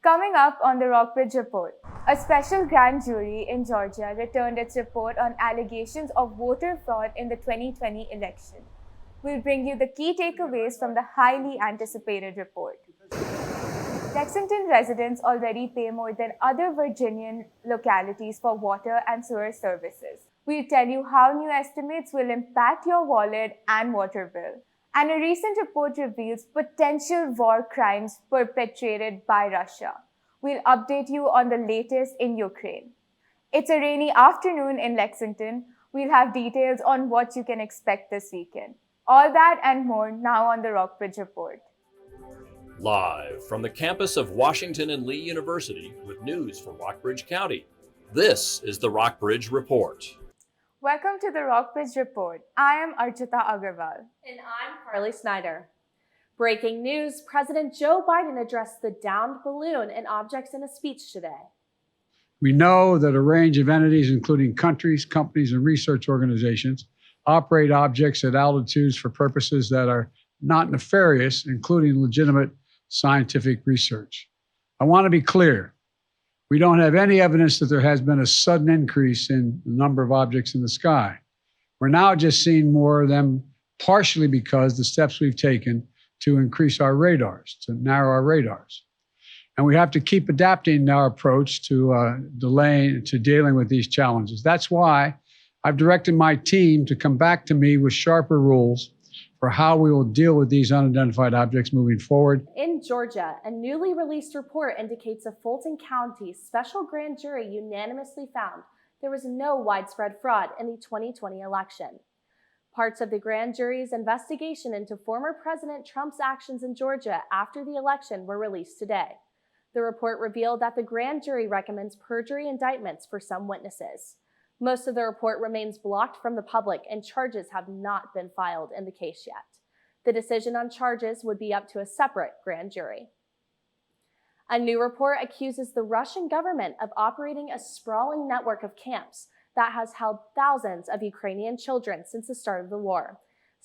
Coming up on the Rockbridge Report, a special grand jury in Georgia returned its report on allegations of voter fraud in the 2020 election. We'll bring you the key takeaways from the highly anticipated report. Lexington residents already pay more than other Virginian localities for water and sewer services. We'll tell you how new estimates will impact your wallet and water bill. And a recent report reveals potential war crimes perpetrated by Russia. We'll update you on the latest in Ukraine. It's a rainy afternoon in Lexington. We'll have details on what you can expect this weekend. All that and more now on the Rockbridge Report. Live from the campus of Washington and Lee University with news for Rockbridge County, this is the Rockbridge Report. Welcome to the Rockbridge Report. I am Archita Agarwal. And I'm Carly Snyder. Breaking news, President Joe Biden addressed the downed balloon and objects in a speech today. We know that a range of entities, including countries, companies, and research organizations, operate objects at altitudes for purposes that are not nefarious, including legitimate scientific research. I want to be clear. We don't have any evidence that there has been a sudden increase in the number of objects in the sky. We're now just seeing more of them, partially because the steps we've taken to increase our radars, to narrow our radars. And we have to keep adapting our approach to dealing with these challenges. That's why I've directed my team to come back to me with sharper rules for how we will deal with these unidentified objects moving forward. In Georgia, a newly released report indicates a Fulton County special grand jury unanimously found there was no widespread fraud in the 2020 election. Parts of the grand jury's investigation into former President Trump's actions in Georgia after the election were released today. The report revealed that the grand jury recommends perjury indictments for some witnesses. Most of the report remains blocked from the public and charges have not been filed in the case yet. The decision on charges would be up to a separate grand jury. A new report accuses the Russian government of operating a sprawling network of camps that has held thousands of Ukrainian children since the start of the war.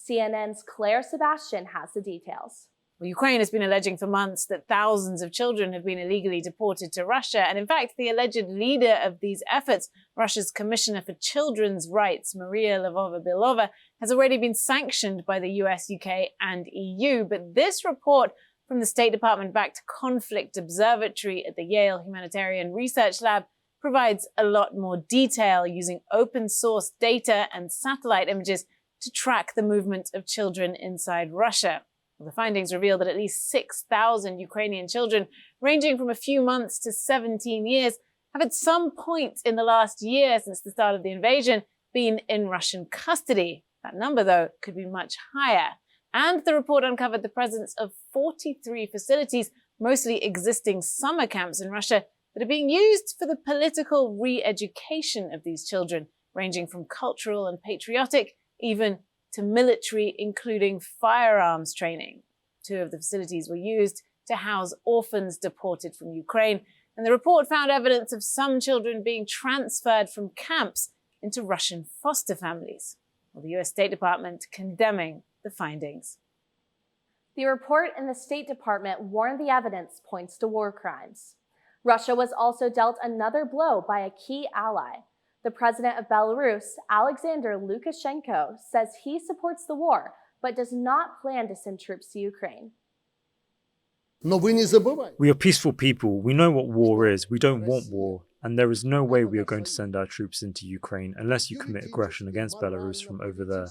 CNN's Claire Sebastian has the details. Well, Ukraine has been alleging for months that thousands of children have been illegally deported to Russia. And in fact, the alleged leader of these efforts, Russia's Commissioner for Children's Rights, Maria Lvova-Belova, has already been sanctioned by the US, UK, and EU. But this report from the State Department-backed Conflict Observatory at the Yale Humanitarian Research Lab provides a lot more detail using open source data and satellite images to track the movement of children inside Russia. The findings reveal that at least 6,000 Ukrainian children, ranging from a few months to 17 years, have at some point in the last year since the start of the invasion been in Russian custody. That number, though, could be much higher. And the report uncovered the presence of 43 facilities, mostly existing summer camps in Russia, that are being used for the political re-education of these children, ranging from cultural and patriotic, even to military, including firearms training. 2 of the facilities were used to house orphans deported from Ukraine, and the report found evidence of some children being transferred from camps into Russian foster families. Well, the US State Department condemning the findings. The report in the State Department warned the evidence points to war crimes. Russia was also dealt another blow by a key ally. The president of Belarus, Alexander Lukashenko, says he supports the war, but does not plan to send troops to Ukraine. We are peaceful people. We know what war is. We don't want war. And there is no way we are going to send our troops into Ukraine unless you commit aggression against Belarus from over there.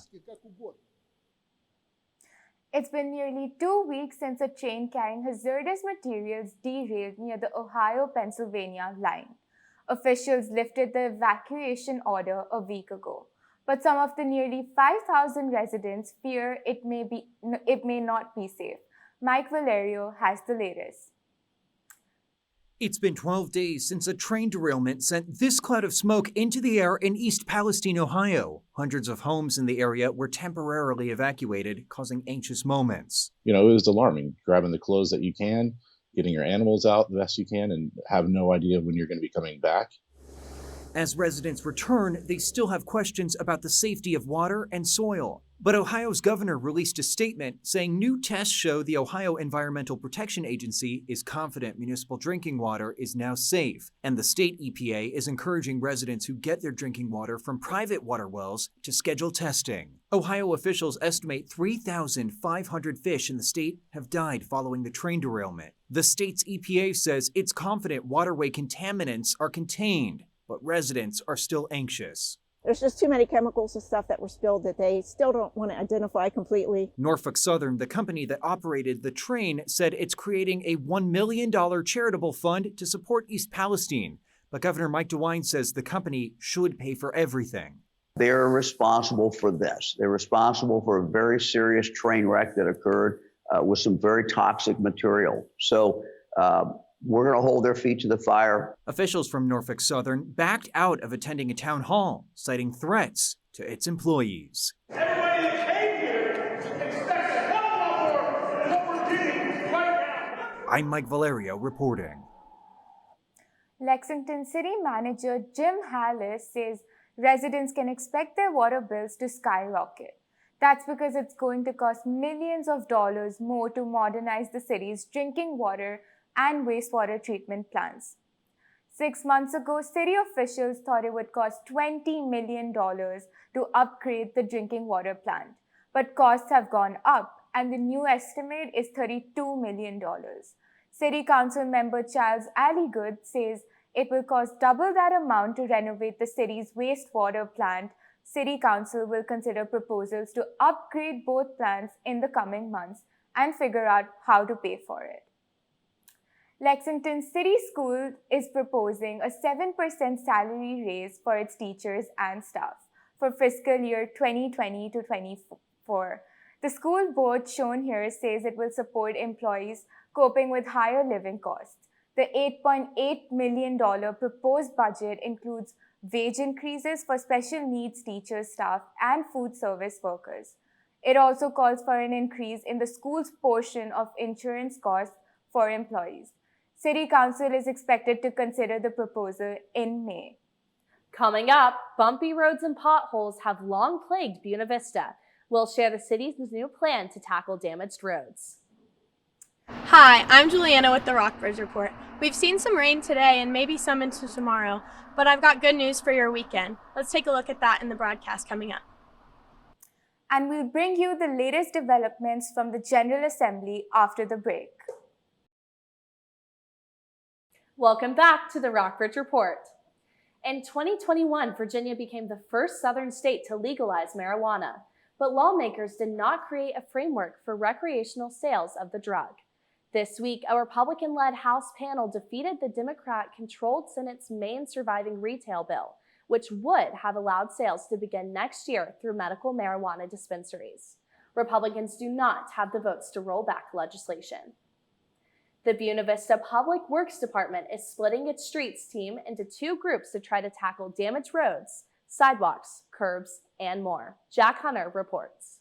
It's been nearly 2 weeks since a train carrying hazardous materials derailed near the Ohio-Pennsylvania line. Officials lifted the evacuation order a week ago, but some of the nearly 5,000 residents fear it may not be safe. Mike Valerio has the latest. It's been 12 days since a train derailment sent this cloud of smoke into the air in East Palestine, Ohio. Hundreds of homes in the area were temporarily evacuated, causing anxious moments. It was alarming, grabbing the clothes that you can, getting your animals out the best you can, and have no idea when you're going to be coming back. As residents return, they still have questions about the safety of water and soil. But Ohio's governor released a statement saying new tests show the Ohio Environmental Protection Agency is confident municipal drinking water is now safe, and the state EPA is encouraging residents who get their drinking water from private water wells to schedule testing. Ohio officials estimate 3,500 fish in the state have died following the train derailment. The state's EPA says it's confident waterway contaminants are contained, but residents are still anxious. There's just too many chemicals and stuff that were spilled that they still don't want to identify completely. Norfolk Southern, the company that operated the train, said it's creating a $1 million charitable fund to support East Palestine. But Governor Mike DeWine says the company should pay for everything. They're responsible for this. They're responsible for a very serious train wreck that occurred with some very toxic material. So we're going to hold their feet to the fire. Officials from Norfolk Southern backed out of attending a town hall, citing threats to its employees. Everybody that came here expects a hell of a lot more than what we're getting right now. I'm Mike Valerio reporting. Lexington City Manager Jim Hallis says residents can expect their water bills to skyrocket. That's because it's going to cost millions of dollars more to modernize the city's drinking water and wastewater treatment plants. 6 months ago, city officials thought it would cost $20 million to upgrade the drinking water plant. But costs have gone up, and the new estimate is $32 million. City Council member Charles Alligood says it will cost double that amount to renovate the city's wastewater plant. City Council will consider proposals to upgrade both plants in the coming months and figure out how to pay for it. Lexington City School is proposing a 7% salary raise for its teachers and staff for fiscal year 2020 to 24. The school board shown here says it will support employees coping with higher living costs. The $8.8 million proposed budget includes wage increases for special needs teachers, staff, and food service workers. It also calls for an increase in the school's portion of insurance costs for employees. City Council is expected to consider the proposal in May. Coming up, bumpy roads and potholes have long plagued Buena Vista. We'll share the city's new plan to tackle damaged roads. Hi, I'm Juliana with the Rockbridge Report. We've seen some rain today and maybe some into tomorrow, but I've got good news for your weekend. Let's take a look at that in the broadcast coming up. And we'll bring you the latest developments from the General Assembly after the break. Welcome back to the Rockbridge Report. In 2021, Virginia became the first southern state to legalize marijuana, but lawmakers did not create a framework for recreational sales of the drug. This week, a Republican-led House panel defeated the Democrat-controlled Senate's main surviving retail bill, which would have allowed sales to begin next year through medical marijuana dispensaries. Republicans do not have the votes to roll back legislation. The Buena Vista Public Works Department is splitting its streets team into two groups to try to tackle damaged roads, sidewalks, curbs, and more. Jack Hunter reports.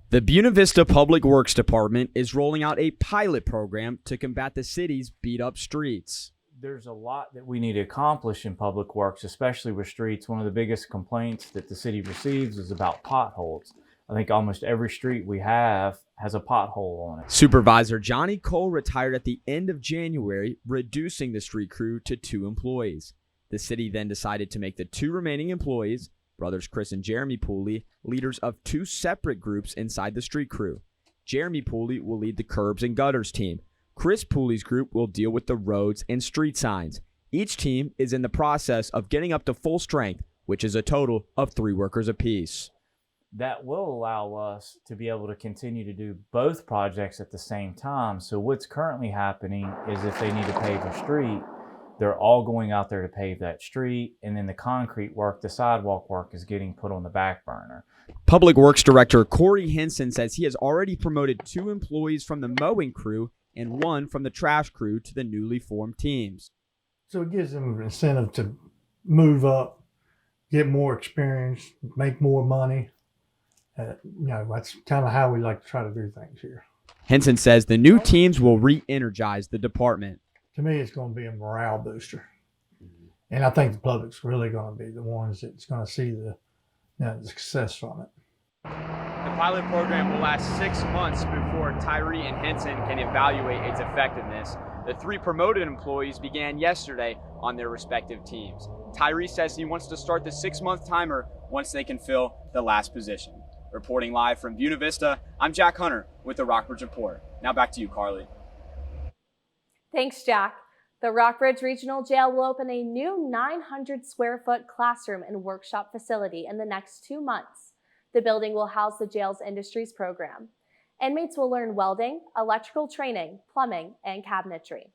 The Buena Vista Public Works Department is rolling out a pilot program to combat the city's beat-up streets. There's a lot that we need to accomplish in public works, especially with streets. One of the biggest complaints that the city receives is about potholes. I think almost every street we have has a pothole on it. Supervisor Johnny Cole retired at the end of January, reducing the street crew to 2 employees. The city then decided to make the 2 remaining employees, brothers Chris and Jeremy Pooley, leaders of 2 separate groups inside the street crew. Jeremy Pooley will lead the curbs and gutters team. Chris Pooley's group will deal with the roads and street signs. Each team is in the process of getting up to full strength, which is a total of 3 workers apiece. That will allow us to be able to continue to do both projects at the same time. So what's currently happening is if they need to pave a street, they're all going out there to pave that street, and then the concrete work, the sidewalk work, is getting put on the back burner. Public Works Director Corey Henson says he has already promoted 2 employees from the mowing crew and 1 from the trash crew to the newly formed teams. So it gives them an incentive to move up, get more experience, make more money. That's kind of how we like to try to do things here. Henson says the new teams will re-energize the department. To me, it's going to be a morale booster. And I think the public's really going to be the ones that's going to see the success from it. The pilot program will last 6 months before Tyree and Henson can evaluate its effectiveness. The 3 promoted employees began yesterday on their respective teams. Tyree says he wants to start the 6-month timer once they can fill the last position. Reporting live from Buena Vista, I'm Jack Hunter with the Rockbridge Report. Now back to you, Carly. Thanks, Jack. The Rockbridge Regional Jail will open a new 900 square foot classroom and workshop facility in the next 2 months. The building will house the jail's industries program. Inmates will learn welding, electrical training, plumbing, and cabinetry.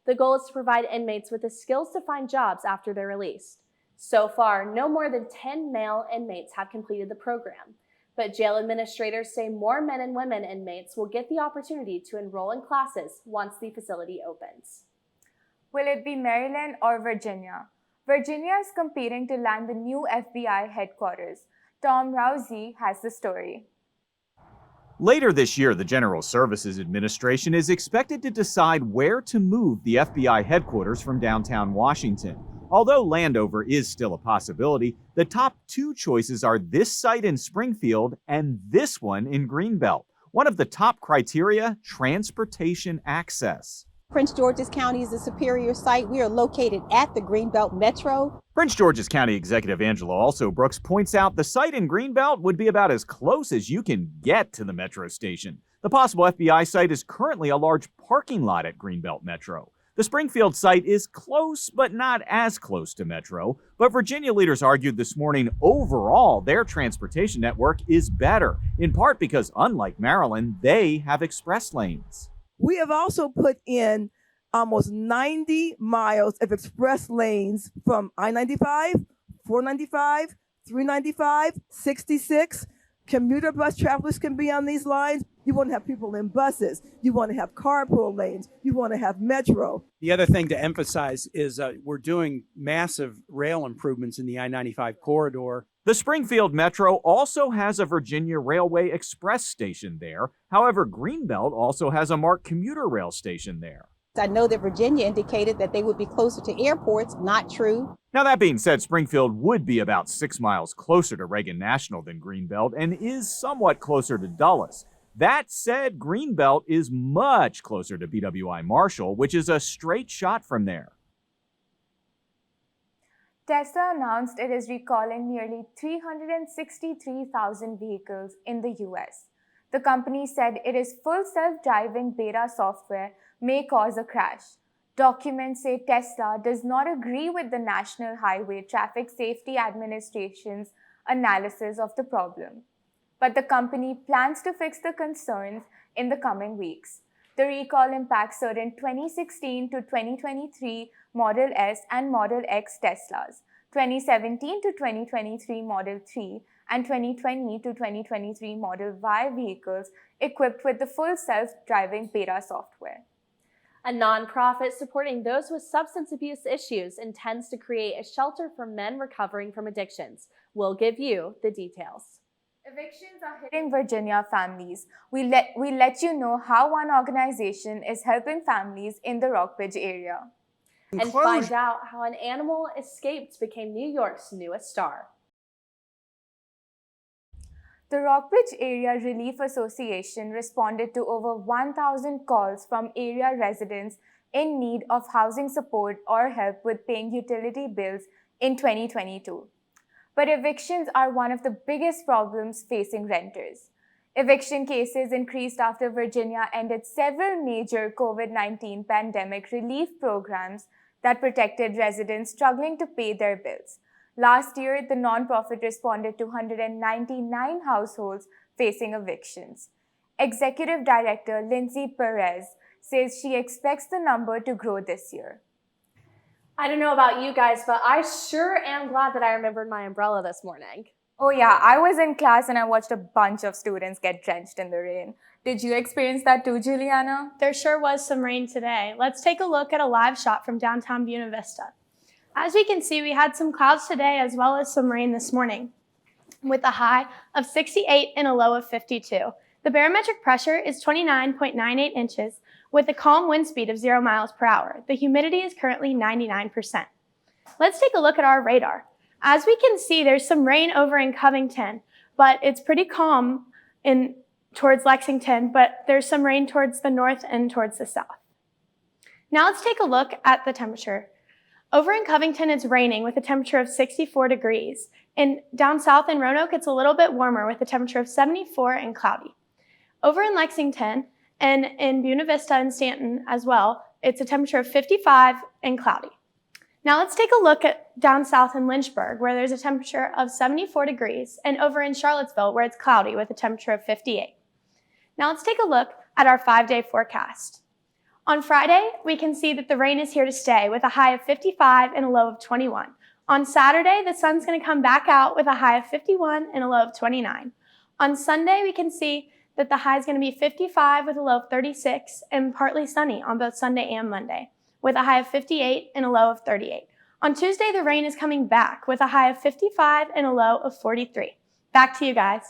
The goal is to provide inmates with the skills to find jobs after they're released. So far, no more than 10 male inmates have completed the program, but jail administrators say more men and women inmates will get the opportunity to enroll in classes once the facility opens. Will it be Maryland or Virginia? Virginia is competing to land the new FBI headquarters. Tom Rousey has the story. Later this year, the General Services Administration is expected to decide where to move the FBI headquarters from downtown Washington. Although Landover is still a possibility, the top 2 choices are this site in Springfield and this one in Greenbelt. One of the top criteria, transportation access. Prince George's County is a superior site. We are located at the Greenbelt Metro. Prince George's County Executive Angela Also Brooks points out the site in Greenbelt would be about as close as you can get to the metro station. The possible FBI site is currently a large parking lot at Greenbelt Metro. The Springfield site is close, but not as close to Metro. But Virginia leaders argued this morning overall their transportation network is better, in part because, unlike Maryland, they have express lanes. We have also put in almost 90 miles of express lanes from I-95, 495, 395, 66. Commuter bus travelers can be on these lines. You want to have people in buses. You want to have carpool lanes. You want to have metro. The other thing to emphasize is we're doing massive rail improvements in the I-95 corridor. The Springfield Metro also has a Virginia Railway Express station there. However, Greenbelt also has a marked commuter rail station there. I know that Virginia indicated that they would be closer to airports. Not true. Now, that being said, Springfield would be about 6 miles closer to Reagan National than Greenbelt and is somewhat closer to Dulles. That said, Greenbelt is much closer to BWI Marshall, which is a straight shot from there. Tesla announced it is recalling nearly 363,000 vehicles in the US. The company said it is full self-driving beta software may cause a crash. Documents say Tesla does not agree with the National Highway Traffic Safety Administration's analysis of the problem. But the company plans to fix the concerns in the coming weeks. The recall impacts certain 2016 to 2023 Model S and Model X Teslas, 2017 to 2023 Model 3, and 2020 to 2023 Model Y vehicles equipped with the full self-driving beta software. A nonprofit supporting those with substance abuse issues intends to create a shelter for men recovering from addictions. We'll give you the details. Evictions are hitting Virginia families. We let you know how one organization is helping families in the Rockbridge area. And find out how an animal escaped became New York's newest star. The Rockbridge Area Relief Association responded to over 1,000 calls from area residents in need of housing support or help with paying utility bills in 2022. But evictions are one of the biggest problems facing renters. Eviction cases increased after Virginia ended several major COVID-19 pandemic relief programs that protected residents struggling to pay their bills. Last year, the nonprofit responded to 199 households facing evictions. Executive Director Lindsay Perez says she expects the number to grow this year. I don't know about you guys, but I sure am glad that I remembered my umbrella this morning. Oh yeah, I was in class and I watched a bunch of students get drenched in the rain. Did you experience that too, Juliana? There sure was some rain today. Let's take a look at a live shot from downtown Buena Vista. As we can see, we had some clouds today as well as some rain this morning, with a high of 68 and a low of 52. The barometric pressure is 29.98 inches with a calm wind speed of 0 miles per hour. The humidity is currently 99%. Let's take a look at our radar. As we can see, there's some rain over in Covington, but it's pretty calm towards Lexington, but there's some rain towards the north and towards the south. Now let's take a look at the temperature. Over in Covington, it's raining with a temperature of 64 degrees. And down south in Roanoke, it's a little bit warmer with a temperature of 74 and cloudy. Over in Lexington and in Buena Vista and Stanton as well, it's a temperature of 55 and cloudy. Now let's take a look at down south in Lynchburg, where there's a temperature of 74 degrees, and over in Charlottesville, where it's cloudy with a temperature of 58. Now let's take a look at our 5-day forecast. On Friday, we can see that the rain is here to stay with a high of 55 and a low of 21. On Saturday, the sun's going to come back out with a high of 51 and a low of 29. On Sunday, we can see that the high is going to be 55 with a low of 36 and partly sunny on both Sunday and Monday with a high of 58 and a low of 38. On Tuesday, the rain is coming back with a high of 55 and a low of 43. Back to you guys.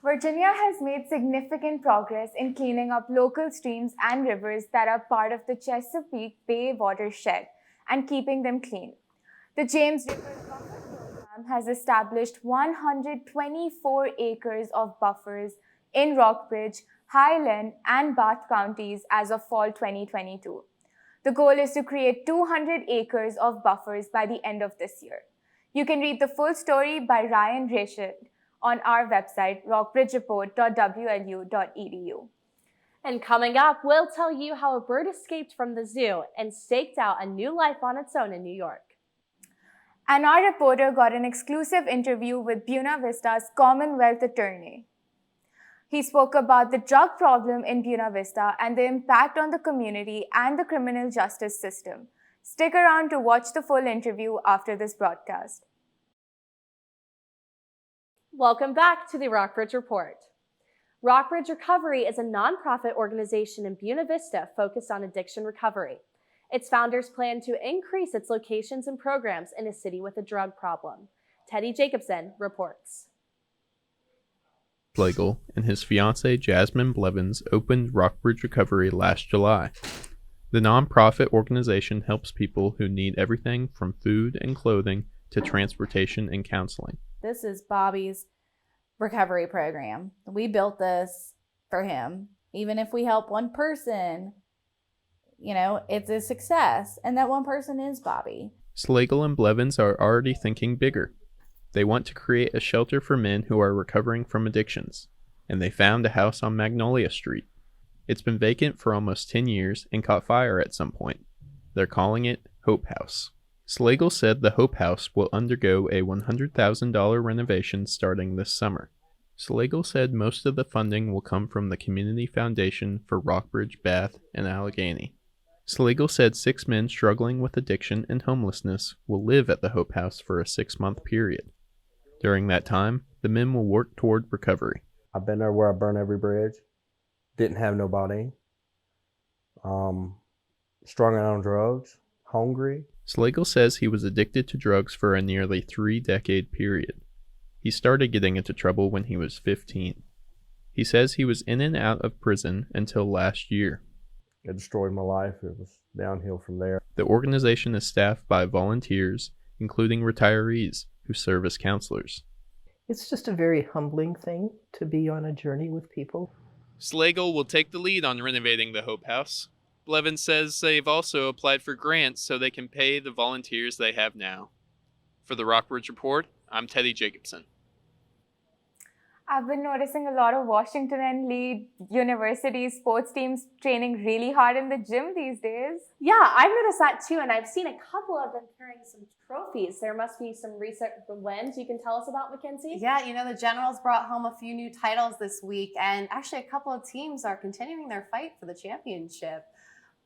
Virginia has made significant progress in cleaning up local streams and rivers that are part of the Chesapeake Bay watershed and keeping them clean. The James River Buffer Program has established 124 acres of buffers in Rockbridge, Highland, and Bath counties as of fall 2022. The goal is to create 200 acres of buffers by the end of this year. You can read the full story by Ryan Rashid on our website, rockbridgereport.wlu.edu. And coming up, we'll tell you how a bird escaped from the zoo and staked out a new life on its own in New York. And our reporter got an exclusive interview with Buena Vista's Commonwealth attorney. He spoke about the drug problem in Buena Vista and the impact on the community and the criminal justice system. Stick around to watch the full interview after this broadcast. Welcome back to the Rockbridge Report. Rockbridge Recovery is a nonprofit organization in Buena Vista focused on addiction recovery. Its founders plan to increase its locations and programs in a city with a drug problem. Teddy Jacobson reports. Schlegel and his fiancée Jasmine Blevins opened Rockbridge Recovery last July. The nonprofit organization helps people who need everything from food and clothing to transportation and counseling. This is Bobby's recovery program. We built this for him. Even if we help one person, it's a success. And that one person is Bobby. Schlegel and Blevins are already thinking bigger. They want to create a shelter for men who are recovering from addictions. And they found a house on Magnolia Street. It's been vacant for almost 10 years and caught fire at some point. They're calling it Hope House. Schlegel said the Hope House will undergo a $100,000 renovation starting this summer. Schlegel said most of the funding will come from the Community Foundation for Rockbridge, Bath, and Allegheny. Schlegel said 6 men struggling with addiction and homelessness will live at the Hope House for a 6-month period. During that time, the men will work toward recovery. I've been there where I burned every bridge, didn't have nobody, strung out on drugs, hungry. Schlegel says he was addicted to drugs for a nearly 3-decade period. He started getting into trouble when he was 15. He says he was in and out of prison until last year. It destroyed my life. It was downhill from there. The organization is staffed by volunteers, including retirees who serve as counselors. It's just a very humbling thing to be on a journey with people. Schlegel will take the lead on renovating the Hope House. Blevins says they've also applied for grants so they can pay the volunteers they have now. For the Rockbridge Report, I'm Teddy Jacobson. I've been noticing a lot of Washington and Lee University sports teams training really hard in the gym these days. Yeah, I've noticed that too, and I've seen a couple of them carrying some trophies. There must be some recent wins you can tell us about, Mackenzie? Yeah, the Generals brought home a few new titles this week, and actually a couple of teams are continuing their fight for the championship.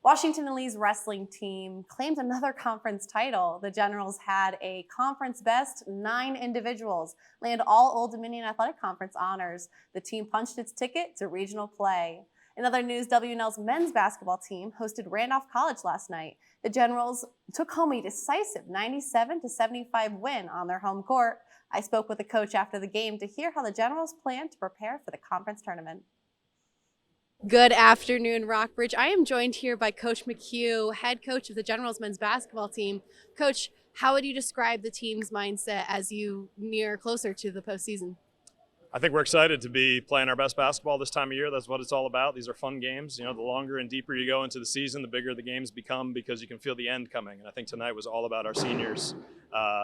Washington and Lee's wrestling team claimed another conference title. The Generals had a conference best 9 individuals land all Old Dominion Athletic Conference honors. The team punched its ticket to regional play. In other news, WNL's men's basketball team hosted Randolph College last night. The Generals took home a decisive 97-75 win on their home court. I spoke with the coach after the game to hear how the Generals plan to prepare for the conference tournament. Good afternoon, Rockbridge. I am joined here by Coach McHugh, head coach of the Generals men's basketball team. Coach, how would you describe the team's mindset as you near closer to the postseason? I think we're excited to be playing our best basketball this time of year. That's what it's all about. These are fun games. You know, the longer and deeper you go into the season, the bigger the games become because you can feel the end coming. And I think tonight was all about our seniors,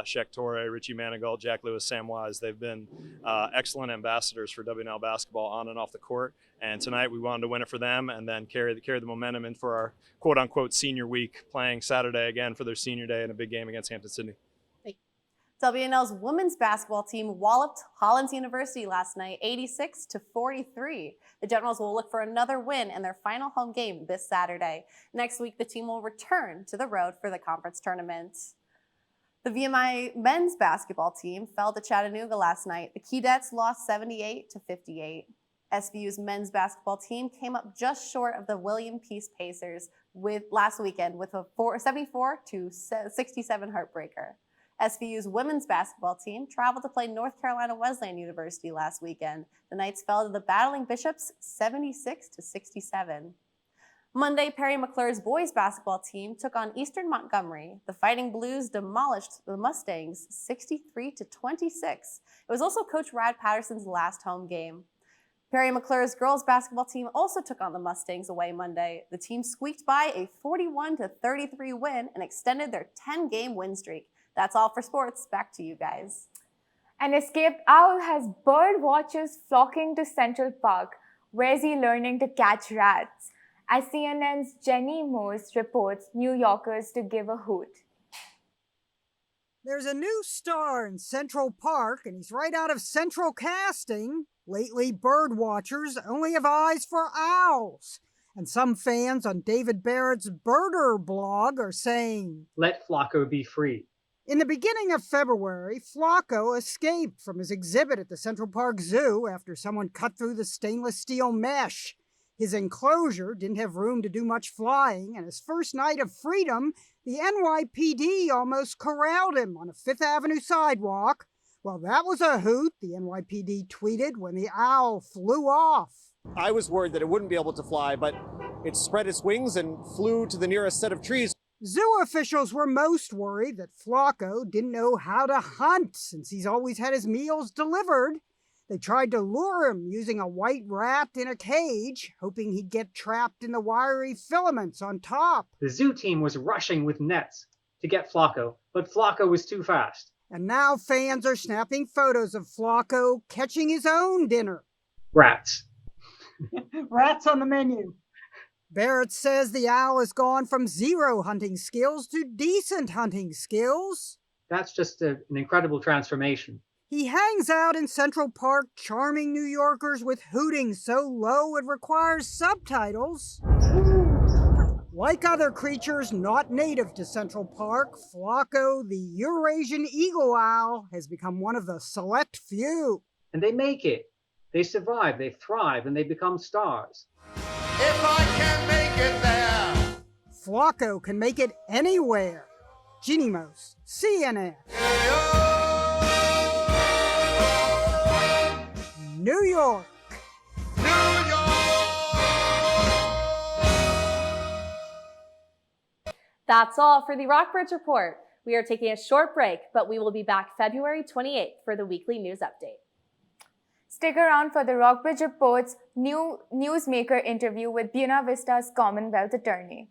Shek Torre, Richie Manigault, Jack Lewis, Sam Wise. They've been excellent ambassadors for WNL basketball on and off the court. And tonight we wanted to win it for them and then carry the momentum in for our quote-unquote senior week, playing Saturday again for their senior day in a big game against Hampton-Sydney. WNL's women's basketball team walloped Hollins University last night, 86-43. The Generals will look for another win in their final home game this Saturday. Next week, the team will return to the road for the conference tournament. The VMI men's basketball team fell to Chattanooga last night. The Keydets lost 78-58. SVU's men's basketball team came up just short of the William Peace Pacers last weekend with a 74-67 heartbreaker. SVU's women's basketball team traveled to play North Carolina Wesleyan University last weekend. The Knights fell to the Battling Bishops 76-67. Monday, Perry McClure's boys basketball team took on Eastern Montgomery. The Fighting Blues demolished the Mustangs 63-26. It was also Coach Rad Patterson's last home game. Perry McClure's girls basketball team also took on the Mustangs away Monday. The team squeaked by a 41-33 win and extended their 10-game win streak. That's all for sports. Back to you guys. An escaped owl has bird watchers flocking to Central Park. Where's he learning to catch rats? As CNN's Jenny Morse reports, New Yorkers to give a hoot. There's a new star in Central Park, and he's right out of Central Casting. Lately, bird watchers only have eyes for owls. And some fans on David Barrett's Birder blog are saying, "Let Flocko be free." In the beginning of February, Flocko escaped from his exhibit at the Central Park Zoo after someone cut through the stainless steel mesh. His enclosure didn't have room to do much flying, and his first night of freedom, the NYPD almost corralled him on a Fifth Avenue sidewalk. Well, that was a hoot, the NYPD tweeted when the owl flew off. I was worried that it wouldn't be able to fly, but it spread its wings and flew to the nearest set of trees. Zoo officials were most worried that Flocko didn't know how to hunt since he's always had his meals delivered. They tried to lure him using a white rat in a cage, hoping he'd get trapped in the wiry filaments on top. The zoo team was rushing with nets to get Flocko, but Flocko was too fast. And now fans are snapping photos of Flocko catching his own dinner. Rats. Rats on the menu. Barrett says the owl has gone from zero hunting skills to decent hunting skills. That's just an incredible transformation. He hangs out in Central Park, charming New Yorkers with hooting so low it requires subtitles. Like other creatures not native to Central Park, Flocko, the Eurasian eagle owl, has become one of the select few. And they make it. They survive, they thrive, and they become stars. If I can make it there. Flocko can make it anywhere. Jeannie Mose, CNN. New York. That's all for the Rockbridge Report. We are taking a short break, but we will be back February 28th for the weekly news update. Stick around for the Rockbridge Report's new newsmaker interview with Buena Vista's Commonwealth attorney.